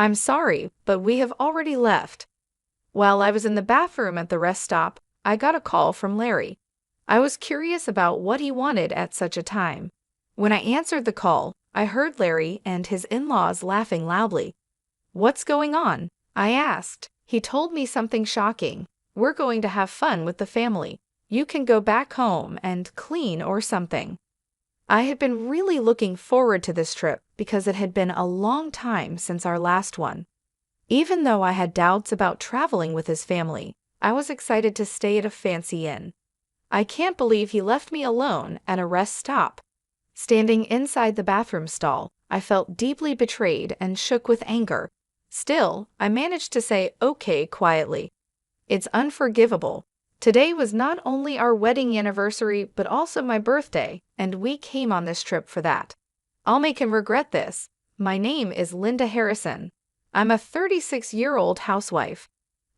I'm sorry, but we have already left. While I was in the bathroom at the rest stop, I got a call from Larry. I was curious about what he wanted at such a time. When I answered the call, I heard Larry and his in-laws laughing loudly. "What's going on?" I asked. He told me something shocking. "We're going to have fun with the family. You can go back home and clean or something." I had been really looking forward to this trip because it had been a long time since our last one. Even though I had doubts about traveling with his family, I was excited to stay at a fancy inn. I can't believe he left me alone at a rest stop. Standing inside the bathroom stall, I felt deeply betrayed and shook with anger. Still, I managed to say okay quietly. It's unforgivable. Today was not only our wedding anniversary but also my birthday, and we came on this trip for that. I'll make him regret this. My name is Linda Harrison. I'm a 36-year-old housewife.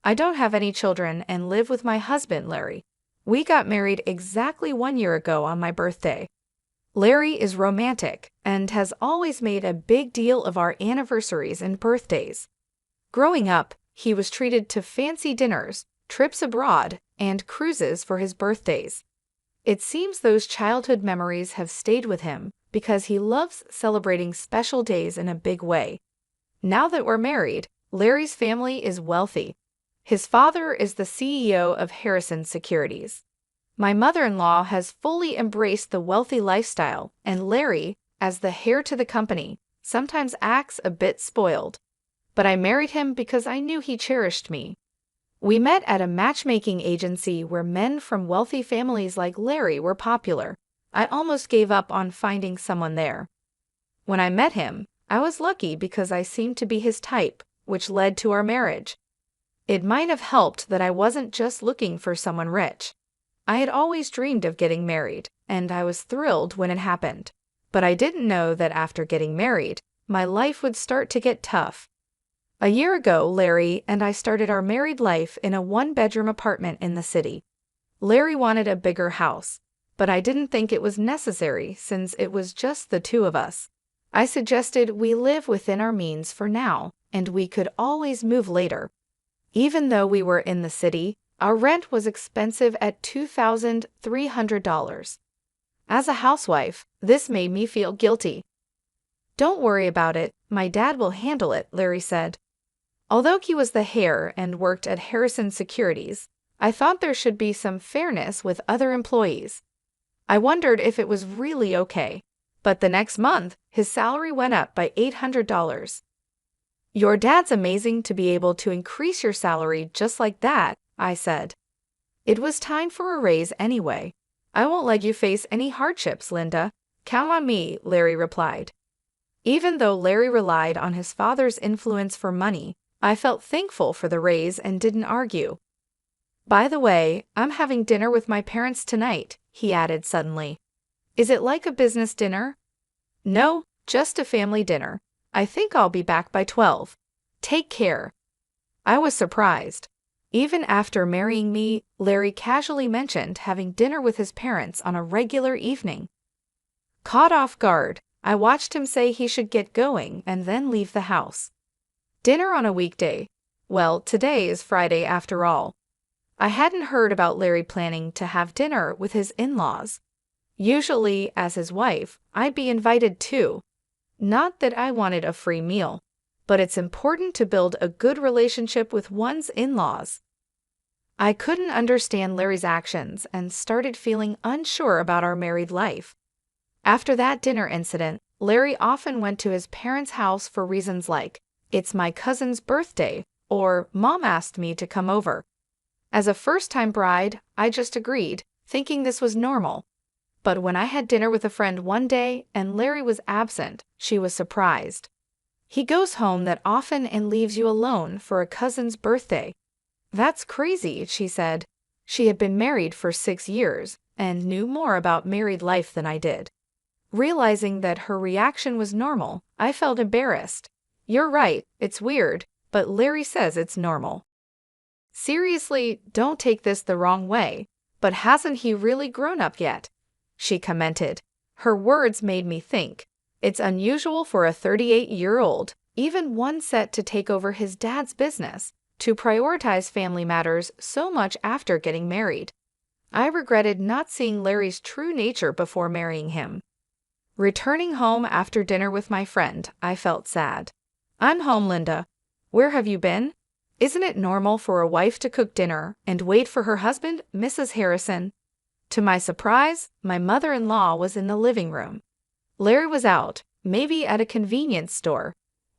I don't have any children and live with my husband, Larry. We got married exactly 1 year ago on my birthday. Larry is romantic and has always made a big deal of our anniversaries and birthdays. Growing up, he was treated to fancy dinners, trips abroad, and cruises for his birthdays. It seems those childhood memories have stayed with him because he loves celebrating special days in a big way. Now that we're married, Larry's family is wealthy. His father is the CEO of Harrison Securities. My mother-in-law has fully embraced the wealthy lifestyle, and Larry, as the heir to the company, sometimes acts a bit spoiled. But I married him because I knew he cherished me. We met at a matchmaking agency where men from wealthy families like Larry were popular. I almost gave up on finding someone there. When I met him, I was lucky because I seemed to be his type, which led to our marriage. It might have helped that I wasn't just looking for someone rich. I had always dreamed of getting married, and I was thrilled when it happened. But I didn't know that after getting married, my life would start to get tough. A year ago, Larry and I started our married life in a one-bedroom apartment in the city. Larry wanted a bigger house, but I didn't think it was necessary since it was just the two of us. I suggested we live within our means for now, and we could always move later. Even though we were in the city, our rent was expensive at $2,300. As a housewife, this made me feel guilty. "Don't worry about it, my dad will handle it," Larry said. Although he was the heir and worked at Harrison Securities, I thought there should be some fairness with other employees. I wondered if it was really okay. But the next month, his salary went up by $800. "Your dad's amazing to be able to increase your salary just like that," I said. "It was time for a raise anyway. I won't let you face any hardships, Linda. Count on me," Larry replied. Even though Larry relied on his father's influence for money, I felt thankful for the raise and didn't argue. "By the way, I'm having dinner with my parents tonight," he added suddenly. "Is it like a business dinner?" "No, just a family dinner. I think I'll be back by 12. Take care." I was surprised. Even after marrying me, Larry casually mentioned having dinner with his parents on a regular evening. Caught off guard, I watched him say he should get going and then leave the house. Dinner on a weekday? Well, today is Friday after all. I hadn't heard about Larry planning to have dinner with his in-laws. Usually, as his wife, I'd be invited too. Not that I wanted a free meal, but it's important to build a good relationship with one's in-laws. I couldn't understand Larry's actions and started feeling unsure about our married life. After that dinner incident, Larry often went to his parents' house for reasons like, "It's my cousin's birthday," or "Mom asked me to come over." As a first-time bride, I just agreed, thinking this was normal. But when I had dinner with a friend one day and Larry was absent, she was surprised. "He goes home that often and leaves you alone for a cousin's birthday." "That's crazy," she said. She had been married for 6 years and knew more about married life than I did. Realizing that her reaction was normal, I felt embarrassed. "You're right, it's weird, but Larry says it's normal." "Seriously, don't take this the wrong way, but hasn't he really grown up yet?" she commented. Her words made me think. It's unusual for a 38-year-old, even one set to take over his dad's business, to prioritize family matters so much after getting married. I regretted not seeing Larry's true nature before marrying him. Returning home after dinner with my friend, I felt sad. "I'm home, Linda. Where have you been? Isn't it normal for a wife to cook dinner and wait for her husband, Mrs. Harrison?" To my surprise, my mother-in-law was in the living room. Larry was out, maybe at a convenience store.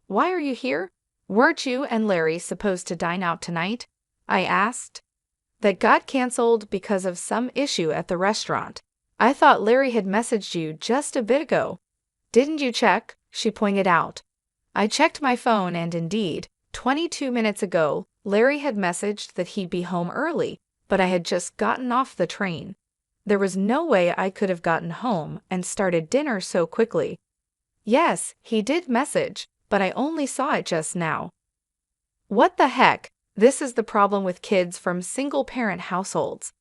"Why are you here? Weren't you and Larry supposed to dine out tonight?" I asked. "That got canceled because of some issue at the restaurant. I thought Larry had messaged you just a bit ago." "Didn't you check?" she pointed out. I checked my phone and indeed, 22 minutes ago, Larry had messaged that he'd be home early, but I had just gotten off the train. There was no way I could have gotten home and started dinner so quickly. "Yes, he did message, but I only saw it just now." What the heck? This is the problem with kids from single-parent households.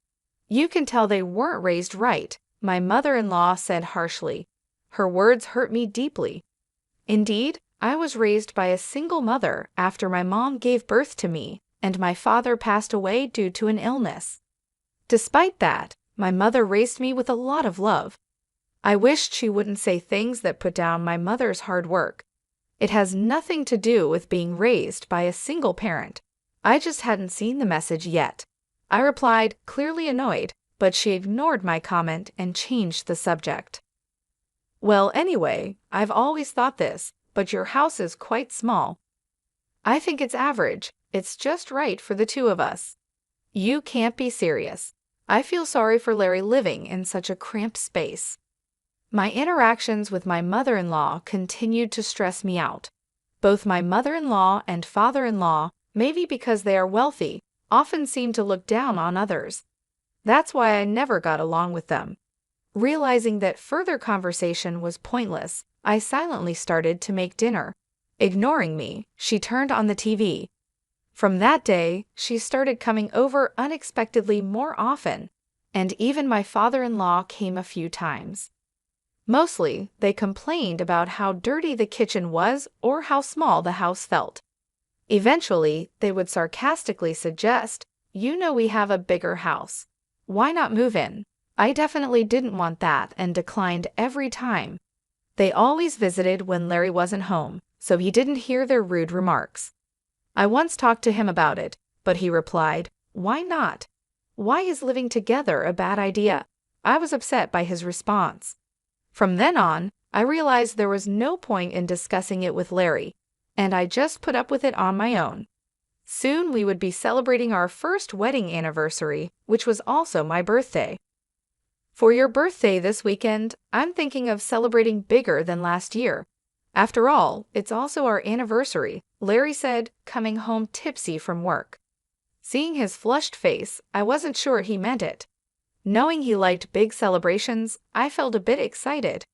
You can tell they weren't raised right, my mother-in-law said harshly. Her words hurt me deeply. Indeed, I was raised by a single mother after my mom gave birth to me, and my father passed away due to an illness. Despite that, my mother raised me with a lot of love. I wished she wouldn't say things that put down my mother's hard work. It has nothing to do with being raised by a single parent. I just hadn't seen the message yet. I replied, clearly annoyed, but she ignored my comment and changed the subject. "Well, anyway, I've always thought this, but your house is quite small." "I think it's average. It's just right for the two of us." "You can't be serious." I feel sorry for Larry living in such a cramped space. My interactions with my mother-in-law continued to stress me out. Both my mother-in-law and father-in-law, maybe because they are wealthy, often seem to look down on others. That's why I never got along with them. Realizing that further conversation was pointless, I silently started to make dinner. Ignoring me, she turned on the TV. From that day, she started coming over unexpectedly more often, and even my father-in-law came a few times. Mostly, they complained about how dirty the kitchen was or how small the house felt. Eventually, they would sarcastically suggest, "You know we have a bigger house. Why not move in?" I definitely didn't want that and declined every time. They always visited when Larry wasn't home, so he didn't hear their rude remarks. I once talked to him about it, but he replied, "Why not? Why is living together a bad idea?" I was upset by his response. From then on, I realized there was no point in discussing it with Larry, and I just put up with it on my own. Soon we would be celebrating our first wedding anniversary, which was also my birthday. "For your birthday this weekend, I'm thinking of celebrating bigger than last year. After all, it's also our anniversary," Larry said, coming home tipsy from work. Seeing his flushed face, I wasn't sure he meant it. Knowing he liked big celebrations, I felt a bit excited.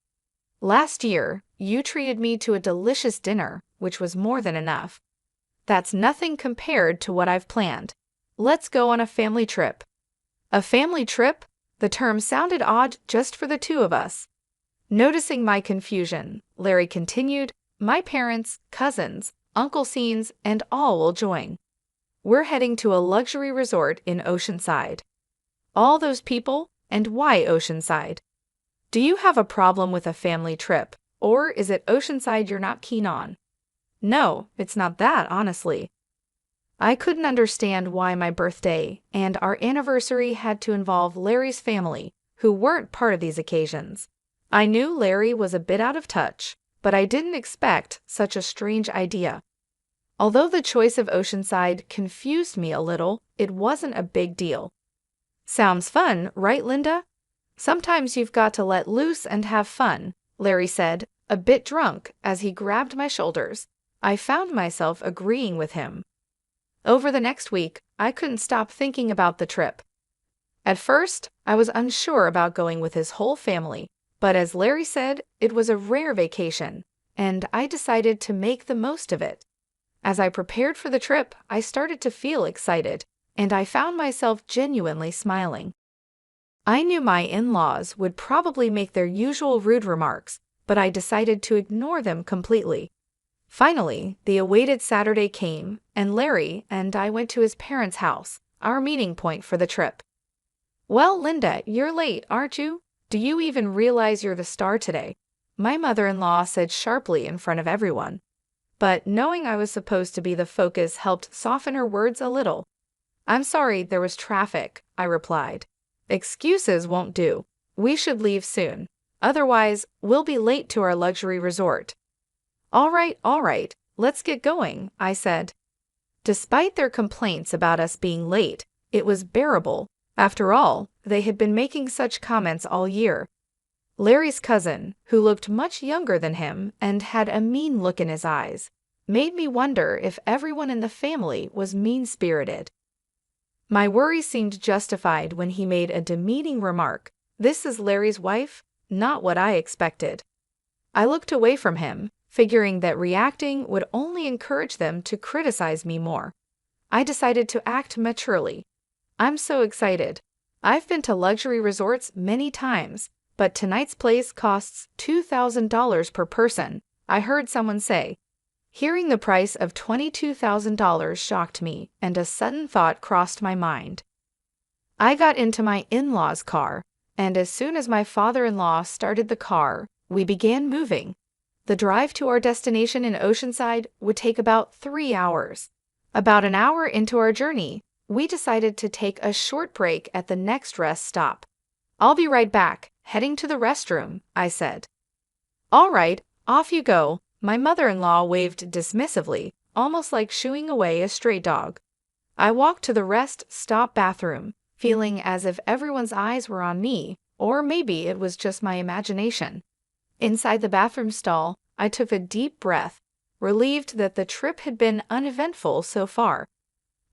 "Last year, you treated me to a delicious dinner, which was more than enough. That's nothing compared to what I've planned. Let's go on a family trip." A family trip? The term sounded odd just for the two of us. Noticing my confusion, Larry continued, "My parents, cousins, Uncle Scenes, and all will join. We're heading to a luxury resort in Oceanside." "All those people? And why Oceanside? Do you have a problem with a family trip, or is it Oceanside you're not keen on?" "No, it's not that, honestly." I couldn't understand why my birthday and our anniversary had to involve Larry's family, who weren't part of these occasions. I knew Larry was a bit out of touch, but I didn't expect such a strange idea. Although the choice of Oceanside confused me a little, it wasn't a big deal. "Sounds fun, right, Linda? Sometimes you've got to let loose and have fun," Larry said, a bit drunk, as he grabbed my shoulders. I found myself agreeing with him. Over the next week, I couldn't stop thinking about the trip. At first, I was unsure about going with his whole family, but as Larry said, it was a rare vacation, and I decided to make the most of it. As I prepared for the trip, I started to feel excited, and I found myself genuinely smiling. I knew my in-laws would probably make their usual rude remarks, but I decided to ignore them completely. Finally, the awaited Saturday came, and Larry and I went to his parents' house, our meeting point for the trip. "Well, Linda, you're late, aren't you? Do you even realize you're the star today?" my mother-in-law said sharply in front of everyone. But knowing I was supposed to be the focus helped soften her words a little. "I'm sorry, there was traffic," I replied. "Excuses won't do. We should leave soon. Otherwise, we'll be late to our luxury resort." All right, let's get going," I said. Despite their complaints about us being late, it was bearable. After all, they had been making such comments all year. Larry's cousin, who looked much younger than him and had a mean look in his eyes, made me wonder if everyone in the family was mean-spirited. My worry seemed justified when he made a demeaning remark. "This is Larry's wife?" Not what I expected. I looked away from him, figuring that reacting would only encourage them to criticize me more. I decided to act maturely. "I'm so excited. I've been to luxury resorts many times, but tonight's place costs $2,000 per person," I heard someone say. Hearing the price of $22,000 shocked me, and a sudden thought crossed my mind. I got into my in-laws' car, and as soon as my father-in-law started the car, we began moving. The drive to our destination in Oceanside would take about 3 hours. About an hour into our journey, we decided to take a short break at the next rest stop. "I'll be right back, heading to the restroom," I said. "All right, off you go," my mother-in-law waved dismissively, almost like shooing away a stray dog. I walked to the rest stop bathroom, feeling as if everyone's eyes were on me, or maybe it was just my imagination. Inside the bathroom stall, I took a deep breath, relieved that the trip had been uneventful so far.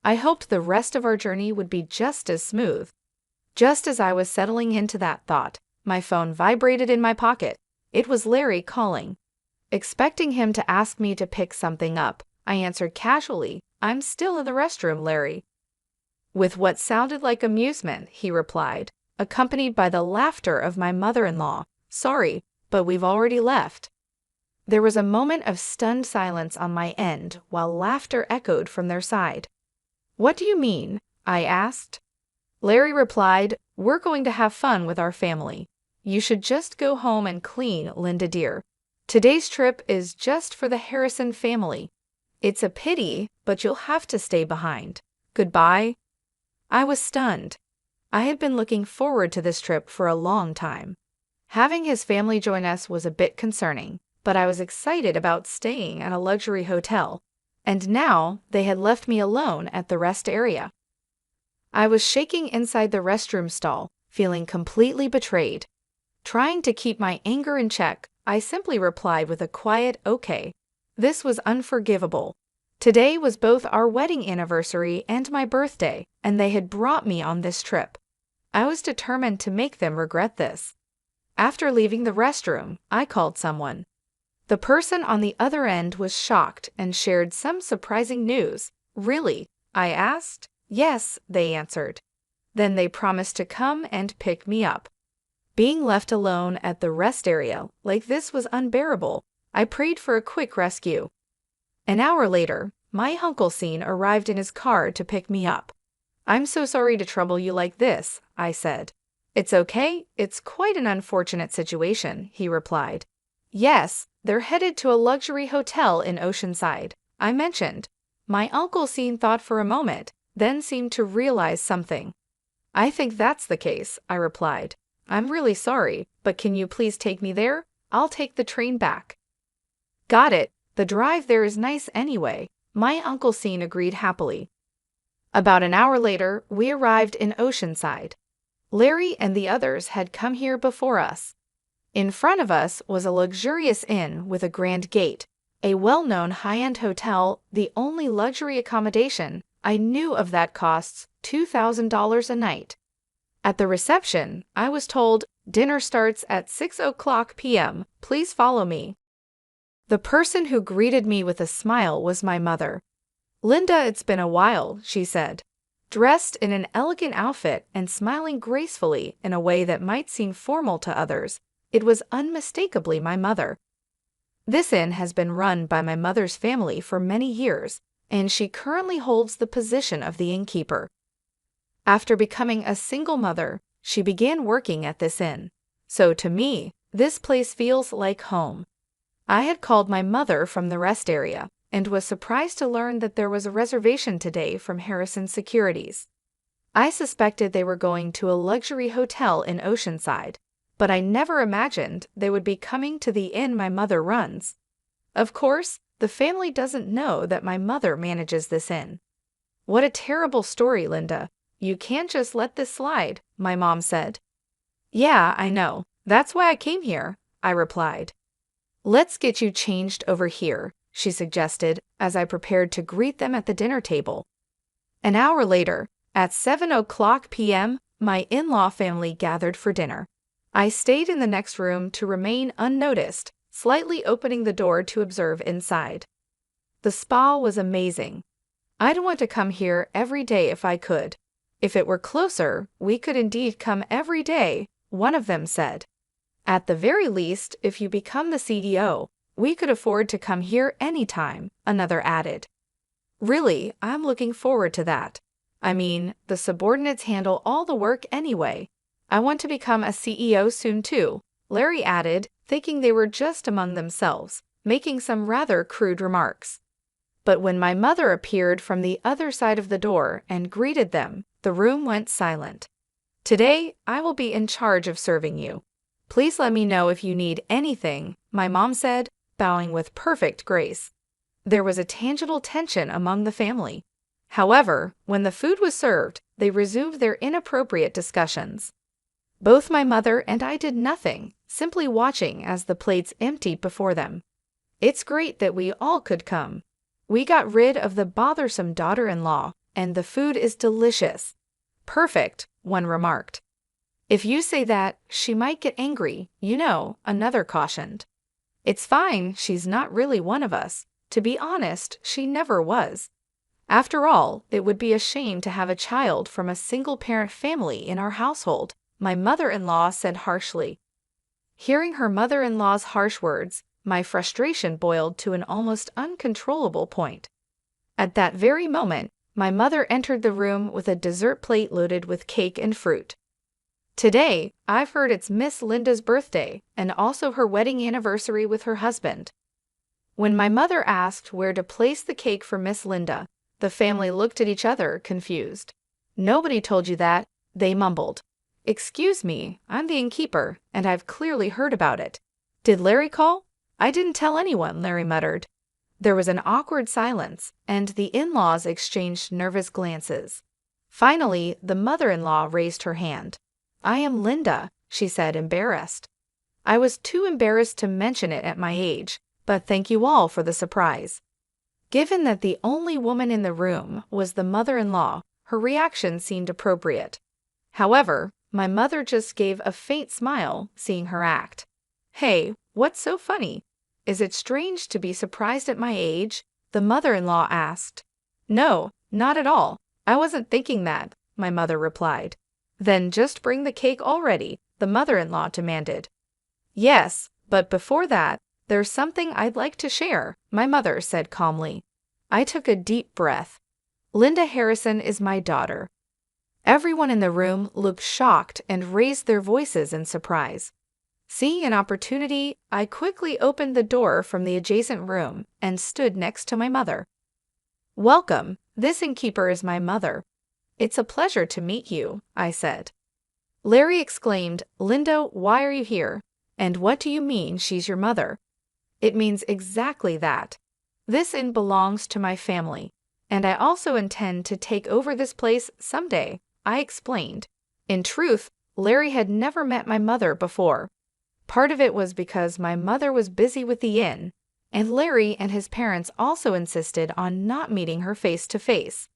I hoped the rest of our journey would be just as smooth. Just as I was settling into that thought, my phone vibrated in my pocket. It was Larry calling. Expecting him to ask me to pick something up, I answered casually, "I'm still in the restroom, Larry." With what sounded like amusement, he replied, accompanied by the laughter of my mother-in-law, "Sorry, but we've already left." There was a moment of stunned silence on my end while laughter echoed from their side. "What do you mean?" I asked. Larry replied, "We're going to have fun with our family. You should just go home and clean, Linda dear. Today's trip is just for the Harrison family. It's a pity, but you'll have to stay behind. Goodbye." I was stunned. I had been looking forward to this trip for a long time. Having his family join us was a bit concerning, but I was excited about staying at a luxury hotel, and now they had left me alone at the rest area. I was shaking inside the restroom stall, feeling completely betrayed. Trying to keep my anger in check, I simply replied with a quiet "okay." This was unforgivable. Today was both our wedding anniversary and my birthday, and they had brought me on this trip. I was determined to make them regret this. After leaving the restroom, I called someone. The person on the other end was shocked and shared some surprising news. "Really?" I asked. "Yes," they answered. Then they promised to come and pick me up. Being left alone at the rest area like this was unbearable. I prayed for a quick rescue. An hour later, my Uncle Scene arrived in his car to pick me up. "I'm so sorry to trouble you like this," I said. "It's okay, it's quite an unfortunate situation," he replied. "Yes, they're headed to a luxury hotel in Oceanside," I mentioned. My Uncle Scene thought for a moment, then seemed to realize something. "I think that's the case," I replied. "I'm really sorry, but can you please take me there? I'll take the train back." "Got it. The drive there is nice anyway," my Uncle Scene agreed happily. About an hour later, we arrived in Oceanside. Larry and the others had come here before us. In front of us was a luxurious inn with a grand gate, a well-known high-end hotel, the only luxury accommodation I knew of that costs $2,000 a night. At the reception, I was told, "Dinner starts at 6:00 p.m. Please follow me." The person who greeted me with a smile was my mother. "Linda, it's been a while," she said. Dressed in an elegant outfit and smiling gracefully in a way that might seem formal to others, it was unmistakably my mother. This inn has been run by my mother's family for many years, and she currently holds the position of the innkeeper. After becoming a single mother, she began working at this inn. So to me, this place feels like home. I had called my mother from the rest area and was surprised to learn that there was a reservation today from Harrison Securities. I suspected they were going to a luxury hotel in Oceanside, but I never imagined they would be coming to the inn my mother runs. Of course, the family doesn't know that my mother manages this inn. What a terrible story, Linda. You can't just let this slide, my mom said. Yeah, I know. That's why I came here, I replied. Let's get you changed over here, she suggested as I prepared to greet them at the dinner table. An hour later, at 7:00 p.m., my in-law family gathered for dinner. I stayed in the next room to remain unnoticed, slightly opening the door to observe inside. The spa was amazing. I'd want to come here every day if I could. If it were closer, we could indeed come every day, one of them said. At the very least, if you become the CEO, we could afford to come here anytime, another added. Really, I'm looking forward to that. I mean, the subordinates handle all the work anyway. I want to become a CEO soon too, Larry added, thinking they were just among themselves, making some rather crude remarks. But when my mother appeared from the other side of the door and greeted them, the room went silent. Today, I will be in charge of serving you. Please let me know if you need anything, my mom said, bowing with perfect grace. There was a tangible tension among the family. However, when the food was served, they resumed their inappropriate discussions. Both my mother and I did nothing, simply watching as the plates emptied before them. It's great that we all could come. We got rid of the bothersome daughter-in-law, and the food is delicious. Perfect, one remarked. If you say that, she might get angry, you know, another cautioned. It's fine, she's not really one of us. To be honest, she never was. After all, it would be a shame to have a child from a single-parent family in our household, my mother-in-law said harshly. Hearing her mother-in-law's harsh words, my frustration boiled to an almost uncontrollable point. At that very moment, my mother entered the room with a dessert plate loaded with cake and fruit. Today, I've heard it's Miss Linda's birthday and also her wedding anniversary with her husband. When my mother asked where to place the cake for Miss Linda, the family looked at each other, confused. Nobody told you that, they mumbled. Excuse me, I'm the innkeeper, and I've clearly heard about it. Did Larry call? I didn't tell anyone, Larry muttered. There was an awkward silence, and the in-laws exchanged nervous glances. Finally, the mother-in-law raised her hand. I am Linda, she said, embarrassed. I was too embarrassed to mention it at my age, but thank you all for the surprise. Given that the only woman in the room was the mother-in-law, her reaction seemed appropriate. However, my mother just gave a faint smile, seeing her act. Hey, what's so funny? Is it strange to be surprised at my age? The mother-in-law asked. No, not at all. I wasn't thinking that, my mother replied. Then just bring the cake already, the mother-in-law demanded. Yes, but before that, there's something I'd like to share, my mother said calmly. I took a deep breath. Linda Harrison is my daughter. Everyone in the room looked shocked and raised their voices in surprise. Seeing an opportunity, I quickly opened the door from the adjacent room and stood next to my mother. Welcome, this innkeeper is my mother. It's a pleasure to meet you, I said. Larry exclaimed, Linda, why are you here? And what do you mean she's your mother? It means exactly that. This inn belongs to my family, and I also intend to take over this place someday, I explained. In truth, Larry had never met my mother before. Part of it was because my mother was busy with the inn, and Larry and his parents also insisted on not meeting her face to face.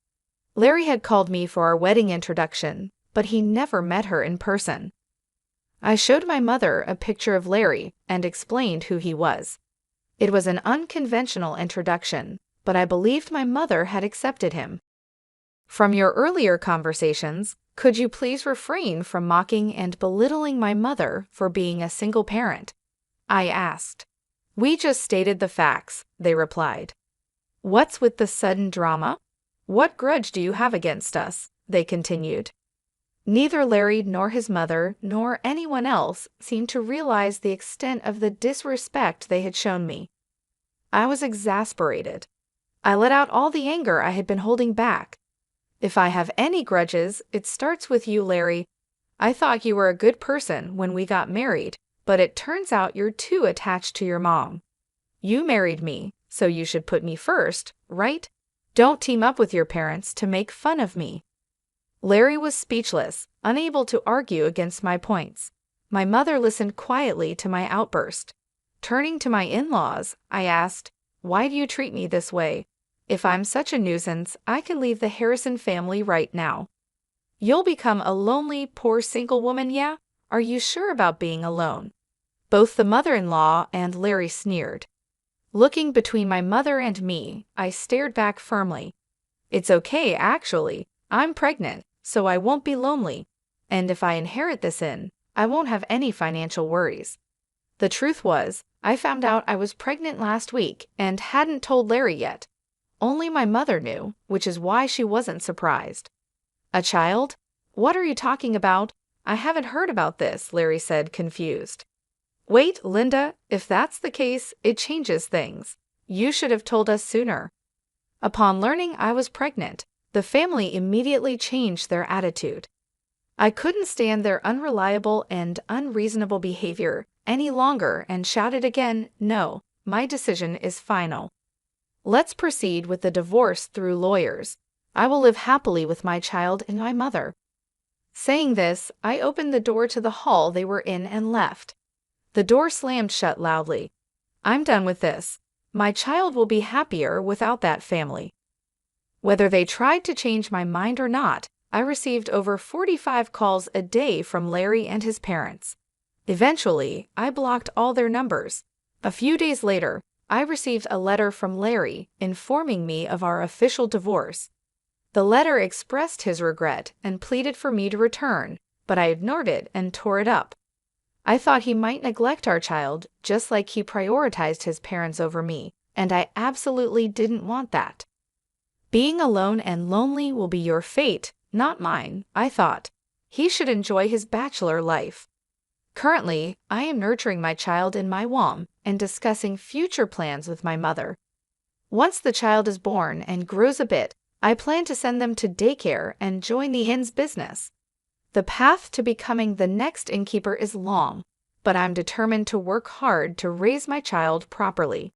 Larry had called me for our wedding introduction, but he never met her in person. I showed my mother a picture of Larry and explained who he was. It was an unconventional introduction, but I believed my mother had accepted him. From your earlier conversations, could you please refrain from mocking and belittling my mother for being a single parent? I asked. We just stated the facts, they replied. What's with the sudden drama? What grudge do you have against us? They continued. Neither Larry nor his mother nor anyone else seemed to realize the extent of the disrespect they had shown me. I was exasperated. I let out all the anger I had been holding back. If I have any grudges, it starts with you, Larry. I thought you were a good person when we got married, but it turns out you're too attached to your mom. You married me, so you should put me first, right? Don't team up with your parents to make fun of me. Larry was speechless, unable to argue against my points. My mother listened quietly to my outburst. Turning to my in-laws, I asked, "Why do you treat me this way? If I'm such a nuisance, I can leave the Harrison family right now." "You'll become a lonely, poor single woman, yeah? Are you sure about being alone?" Both the mother-in-law and Larry sneered. Looking between my mother and me, I stared back firmly. "It's okay, actually. I'm pregnant, so I won't be lonely. And if I inherit this I won't have any financial worries." The truth was, I found out I was pregnant last week and hadn't told Larry yet. Only my mother knew, which is why she wasn't surprised. "A child? What are you talking about? I haven't heard about this," Larry said, confused. "Wait, Linda, if that's the case, it changes things. You should have told us sooner." Upon learning I was pregnant, the family immediately changed their attitude. I couldn't stand their unreliable and unreasonable behavior any longer and shouted again, "No, my decision is final. Let's proceed with the divorce through lawyers. I will live happily with my child and my mother." Saying this, I opened the door to the hall they were in and left. The door slammed shut loudly. "I'm done with this. My child will be happier without that family." Whether they tried to change my mind or not, I received over 45 calls a day from Larry and his parents. Eventually, I blocked all their numbers. A few days later, I received a letter from Larry informing me of our official divorce. The letter expressed his regret and pleaded for me to return, but I ignored it and tore it up. I thought he might neglect our child just like he prioritized his parents over me, and I absolutely didn't want that. Being alone and lonely will be your fate, not mine, I thought. He should enjoy his bachelor life. Currently, I am nurturing my child in my womb and discussing future plans with my mother. Once the child is born and grows a bit, I plan to send them to daycare and join the inn's business. The path to becoming the next innkeeper is long, but I'm determined to work hard to raise my child properly.